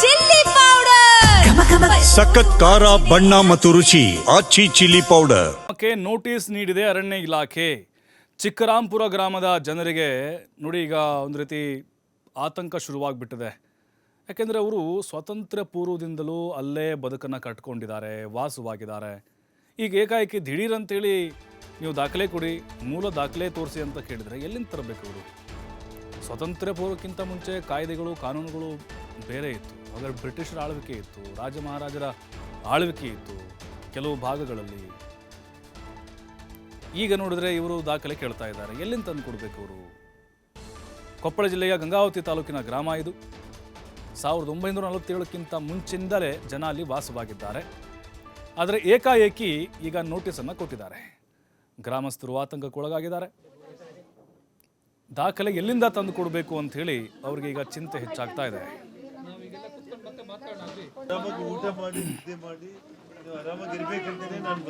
Chilli powder, ಸಖತ್ ಖಾರ ಬಣ್ಣ ಮತ್ತು ರುಚಿ ಆಚಿ ಚಿಲ್ಲಿ ಪೌಡರ್. ನೋಟಿಸ್ ನೀಡಿದೆ ಅರಣ್ಯ ಇಲಾಖೆ. ಚಿಕ್ಕರಾಂಪುರ ಗ್ರಾಮದ ಜನರಿಗೆ ನೋಡಿ ಈಗ ಒಂದು ರೀತಿ ಆತಂಕ ಶುರುವಾಗ್ಬಿಟ್ಟಿದೆ. ಯಾಕೆಂದರೆ ಅವರು ಸ್ವಾತಂತ್ರ್ಯ ಪೂರ್ವದಿಂದಲೂ ಅಲ್ಲೇ ಬದುಕನ್ನು ಕಟ್ಕೊಂಡಿದ್ದಾರೆ, ವಾಸವಾಗಿದ್ದಾರೆ. ಈಗ ಏಕಾಏಕಿ ದಿಢೀರಂತೇಳಿ ನೀವು ದಾಖಲೆ ಕೊಡಿ, ಮೂಲ ದಾಖಲೆ ತೋರಿಸಿ ಅಂತ ಕೇಳಿದರೆ ಎಲ್ಲಿಂದ ತರಬೇಕು ಅವರು? ಸ್ವಾತಂತ್ರ್ಯ ಪೂರ್ವಕ್ಕಿಂತ ಮುಂಚೆ ಕಾಯ್ದೆಗಳು ಕಾನೂನುಗಳು ಬೇರೆ ಇತ್ತು. ಅದರ ಬ್ರಿಟಿಷರ ಆಳ್ವಿಕೆ ಇತ್ತು, ರಾಜ ಮಹಾರಾಜರ ಆಳ್ವಿಕೆ ಇತ್ತು ಕೆಲವು ಭಾಗಗಳಲ್ಲಿ. ಈಗ ನೋಡಿದ್ರೆ ಇವರು ದಾಖಲೆ ಕೇಳ್ತಾ ಇದ್ದಾರೆ. ಎಲ್ಲಿಂದ ತಂದು ಕೊಡಬೇಕು ಅವರು? ಕೊಪ್ಪಳ ಜಿಲ್ಲೆಯ ಗಂಗಾವತಿ ತಾಲೂಕಿನ ಗ್ರಾಮ ಇದು. 1947ಕ್ಕಿಂತ ಮುಂಚಿನಿಂದಲೇ ಜನ ಅಲ್ಲಿ ವಾಸವಾಗಿದ್ದಾರೆ. ಆದರೆ ಏಕಾಏಕಿ ಈಗ ನೋಟಿಸನ್ನು ಕೊಟ್ಟಿದ್ದಾರೆ. ಗ್ರಾಮಸ್ಥರು ಆತಂಕಕ್ಕೊಳಗಾಗಿದ್ದಾರೆ. ದಾಖಲೆ ಎಲ್ಲಿಂದ ತಂದು ಕೊಡಬೇಕು ಅಂತ ಹೇಳಿ ಅವರಿಗೆ ಈಗ ಚಿಂತೆ ಹೆಚ್ಚಾಗ್ತಾ ಇದೆ. ಊಟ ಮಾಡಿ ನಿದ್ದೆ ಮಾಡಿ ಆರಾಮಾಗಿರ್ಬೇಕಂತಾನೆ ನಾನು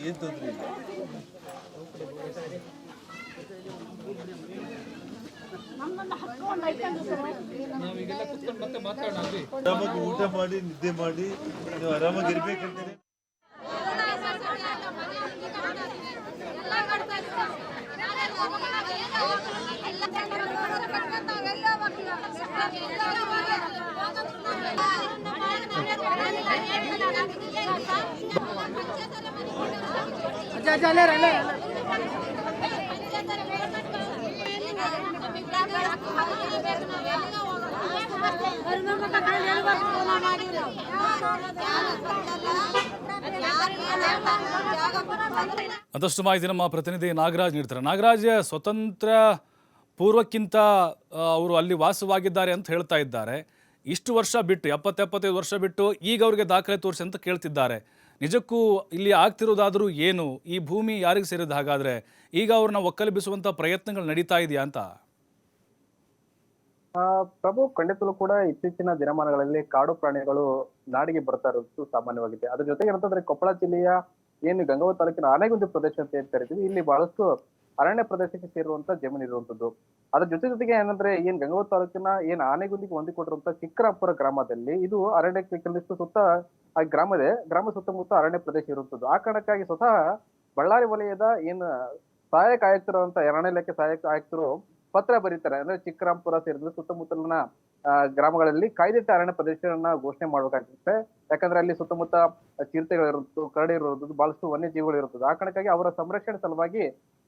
ಏನ್ ತೊಂದ್ರೆ ಇಲ್ಲ. ಆರಾಮಾಗಿ ಊಟ ಮಾಡಿ ನಿದ್ದೆ ಮಾಡಿ ನೀವು ಆರಾಮಾಗಿರ್ಬೇಕಂತಾನೆ. ಅದಷ್ಟು ಮಾಹಿತಿ ನಮ್ಮ ಪ್ರತಿನಿಧಿ ನಾಗರಾಜ್ ನೀಡ್ತಾರೆ. ನಾಗರಾಜ್, ಸ್ವತಂತ್ರ ಪೂರ್ವಕ್ಕಿಂತ ಅವರು ಅಲ್ಲಿ ವಾಸವಾಗಿದ್ದಾರೆ ಅಂತ ಹೇಳ್ತಾ ಇದ್ದಾರೆ. ಇಷ್ಟು ವರ್ಷ ಬಿಟ್ಟು 70-75 ವರ್ಷ ಬಿಟ್ಟು ಈಗ ಅವರಿಗೆ ದಾಖಲೆ ತೋರಿಸಿ ಅಂತ ಕೇಳ್ತಿದ್ದಾರೆ. ನಿಜಕ್ಕೂ ಇಲ್ಲಿ ಆಗ್ತಿರೋದಾದರೂ ಏನು? ಈ ಭೂಮಿ ಯಾರಿಗೆ ಸೇರಿದ ಹಾಗಾದರೆ? ಈಗ ಅವ್ರನ್ನ ಒಕ್ಕಲೆಬ್ಬಿಸುವಂಥ ಪ್ರಯತ್ನಗಳು ನಡೀತಾ ಇದೆಯಾ ಅಂತ? ಪ್ರಭು, ಖಂಡಿತಲೂ ಕೂಡ ಇತ್ತೀಚಿನ ದಿನಮಾನಗಳಲ್ಲಿ ಕಾಡು ಪ್ರಾಣಿಗಳು ನಾಡಿಗೆ ಬರ್ತಾ ಇರೋದು ಸಾಮಾನ್ಯವಾಗಿದೆ. ಅದ್ರ ಜೊತೆಗೆ ಏನಂತಂದ್ರೆ ಕೊಪ್ಪಳ ಜಿಲ್ಲೆಯ ಏನು ಗಂಗಾವತಿ ತಾಲೂಕಿನ ಆನೆಗುಂದಿ ಪ್ರದೇಶ ಅಂತ ಏನ್ ಕರಿತೀವಿ, ಇಲ್ಲಿ ಬಹಳಷ್ಟು ಅರಣ್ಯ ಪ್ರದೇಶಕ್ಕೆ ಸೇರುವಂತ ಜಮೀನು ಇರುವಂತದ್ದು. ಅದ್ರ ಜೊತೆಗೆ ಏನಂದ್ರೆ ಏನ್ ಗಂಗಾವತಿ ತಾಲೂಕಿನ ಏನ್ ಆನೆಗುಂದಿಗೆ ಹೊಂದಿಕೊಂಡಿರುವಂತ ಚಿಕ್ಕರಾಂಪುರ ಗ್ರಾಮದಲ್ಲಿ ಇದು ಅರಣ್ಯಕ್ಕೆ ಕೆಲವಿಷ್ಟು ಸುತ್ತ ಆ ಗ್ರಾಮ ಸುತ್ತಮುತ್ತ ಅರಣ್ಯ ಪ್ರದೇಶ ಇರುವಂತದ್ದು. ಆ ಕಾರಣಕ್ಕಾಗಿ ಸ್ವತಃ ಬಳ್ಳಾರಿ ವಲಯದ ಏನ್ ಸಹಾಯಕ ಆಯುಕ್ತರು ಅಂತ ಅರಣ್ಯ ಇಲಾಖೆ ಸಹಾಯಕ ಆಯುಕ್ತರು ಪತ್ರ ಬರೀತಾರೆ. ಅಂದ್ರೆ ಚಿಕ್ಕರಾಂಪುರ ಸೇರಿದ್ರೆ ಸುತ್ತಮುತ್ತಲಿನ ಗ್ರಾಮಗಳಲ್ಲಿ ಕಾಯ್ದಿಟ್ಟ ಅರಣ್ಯ ಪ್ರದೇಶಗಳನ್ನ ಘೋಷಣೆ ಮಾಡ್ಬೇಕಾಗುತ್ತೆ. ಯಾಕಂದ್ರೆ ಅಲ್ಲಿ ಸುತ್ತಮುತ್ತ ಚಿರತೆಗಳಿರುತ್ತದೆ, ಕರಡಿ ಇರುವುದು, ಬಹಳಷ್ಟು ವನ್ಯಜೀವಿಗಳು ಇರುತ್ತದೆ. ಆ ಕಾರಣಕ್ಕಾಗಿ ಅವರ ಸಂರಕ್ಷಣೆ ಸಲುವಾಗಿ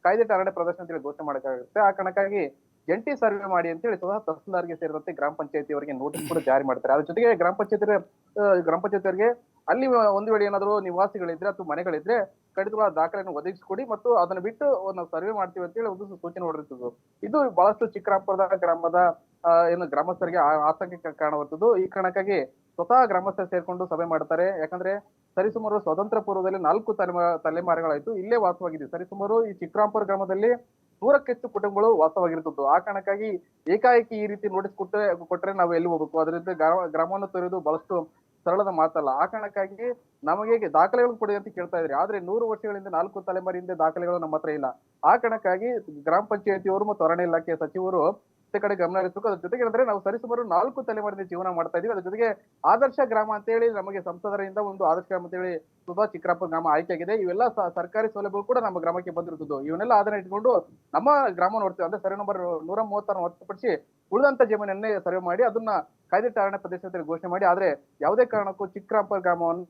ಕಾಯ್ದಿಟ್ಟ ಅರಣ್ಯ ಪ್ರದೇಶ ಅಂತೇಳಿ ಘೋಷಣೆ ಮಾಡಬೇಕಾಗುತ್ತೆ. ಆ ಕಾರಣಕ್ಕಾಗಿ ಜಂಟಿ ಸರ್ವೆ ಮಾಡಿ ಅಂತೇಳಿ ಸ್ವತಃ ತಹಸೀಲ್ದಾರ್ಗೆ ಸೇರಿದಂತೆ ಗ್ರಾಮ ಪಂಚಾಯತಿ ಅವರಿಗೆ ನೋಟಿಸ್ ಕೂಡ ಜಾರಿ ಮಾಡ್ತಾರೆ. ಅದ್ರ ಜೊತೆಗೆ ಗ್ರಾಮ ಪಂಚಾಯತಿ ಅವರಿಗೆ ಅಲ್ಲಿ ಒಂದು ವೇಳೆ ಏನಾದ್ರು ನಿವಾಸಿಗಳಿದ್ರೆ ಅಥವಾ ಮನೆಗಳಿದ್ರೆ ಖಂಡಿತವಾದ ದಾಖಲೆಯನ್ನು ಒದಗಿಸಿಕೊಡಿ ಮತ್ತು ಅದನ್ನ ಬಿಟ್ಟು ನಾವು ಸರ್ವೆ ಮಾಡ್ತೀವಿ ಅಂತ ಹೇಳಿ ಒಂದು ಸೂಚನೆ ಹೊರಡಿಸುವುದು. ಇದು ಬಹಳಷ್ಟು ಚಿಕ್ಕರಾಂಪುರದ ಗ್ರಾಮದ ಏನು ಗ್ರಾಮಸ್ಥರಿಗೆ ಆತಂಕಕ್ಕೆ ಕಾರಣವಾಗ್ತದ್ದು. ಈ ಕಾರಣಕ್ಕಾಗಿ ಸ್ವತಃ ಗ್ರಾಮಸ್ಥರು ಸೇರ್ಕೊಂಡು ಸಭೆ ಮಾಡ್ತಾರೆ. ಯಾಕಂದ್ರೆ ಸರಿಸುಮಾರು ಸ್ವಾತಂತ್ರ್ಯ ಪೂರ್ವದಲ್ಲಿ 4 ತಲೆಮಾರುಗಳಾಯ್ತು ಇಲ್ಲೇ ವಾಸವಾಗಿದೆ. ಸರಿಸುಮಾರು ಈ ಚಿಕ್ಕರಾಂಪುರ ಗ್ರಾಮದಲ್ಲಿ 100ಕ್ಕೂ ಹೆಚ್ಚು ಕುಟುಂಬಗಳು ವಾಸವಾಗಿರುತ್ತದೆ. ಆ ಕಾರಣಕ್ಕಾಗಿ ಏಕಾಏಕಿ ಈ ರೀತಿ ನೋಟಿಸ್ ಕೊಟ್ಟರೆ ನಾವು ಎಲ್ಲಿ ಹೋಗ್ಬೇಕು? ಅದರಿಂದ ಗ್ರಾಮವನ್ನು ತೊರೆಯುವುದು ಬಹಳಷ್ಟು ಸರಳದ ಮಾತಲ್ಲ. ಆ ಕಾರಣಕ್ಕಾಗಿ ನಮಗೆ ದಾಖಲೆಗಳು ಕೊಡಿ ಅಂತ ಕೇಳ್ತಾ ಇದ್ರಿ. ಆದ್ರೆ 100 ವರ್ಷಗಳಿಂದ 4 ತಲೆಮಾರಿಯಿಂದ ದಾಖಲೆಗಳು ನಮ್ಮ ಹತ್ರ ಇಲ್ಲ. ಆ ಕಾರಣಕ್ಕಾಗಿ ಗ್ರಾಮ ಪಂಚಾಯತಿಯವರು ಮತ್ತು ಅರಣ್ಯ ಇಲಾಖೆಯ ಸಚಿವರು ಕಡೆ ಗಮನ ಹರಿಸಬೇಕು. ಅದ್ರ ಜೊತೆಗೆ ಅಂದ್ರೆ ನಾವು ಸರಿಸುಮಾರು 4 ತಲೆಮಾರಿನ ಜೀವನ ಮಾಡ್ತಾ ಇದೀವಿ. ಅದ್ರ ಜೊತೆಗೆ ಆದರ್ಶ ಗ್ರಾಮ ಅಂತ ಹೇಳಿ ನಮಗೆ ಸಂಸದರಿಂದ ಒಂದು ಆದರ್ಶ ಗ್ರಾಮ ಅಂತ ಹೇಳಿ ಸುಧಾ ಚಿಕ್ಕರಾಂಪುರ ಗ್ರಾಮ ಆಯ್ಕೆಯಾಗಿದೆ. ಇವೆಲ್ಲ ಸರ್ಕಾರಿ ಸೌಲಭ್ಯಗಳು ಕೂಡ ನಮ್ಮ ಗ್ರಾಮಕ್ಕೆ ಬಂದಿರುತ್ತದೆ. ಇವನ್ನೆಲ್ಲ ಆಧಾರ ಇಟ್ಕೊಂಡು ನಮ್ಮ ಗ್ರಾಮ ನೋಡ್ತೀವಿ. ಅಂದ್ರೆ ಸರ್ವೆ ನಂಬರ್ 136 ಹೊರತುಪಡಿಸಿ ಉಳಿದಂತ ಜಮೀನನ್ನೇ ಸರ್ವೆ ಮಾಡಿ ಅದನ್ನ ಕಾಯ್ದಿಟ್ಟ ಅರಣ್ಯ ಪ್ರದೇಶ ಅಂತ ಘೋಷಣೆ ಮಾಡಿ, ಆದ್ರೆ ಯಾವುದೇ ಕಾರಣಕ್ಕೂ ಚಿಕ್ಕರಾಂಪುರ ಗ್ರಾಮವನ್ನು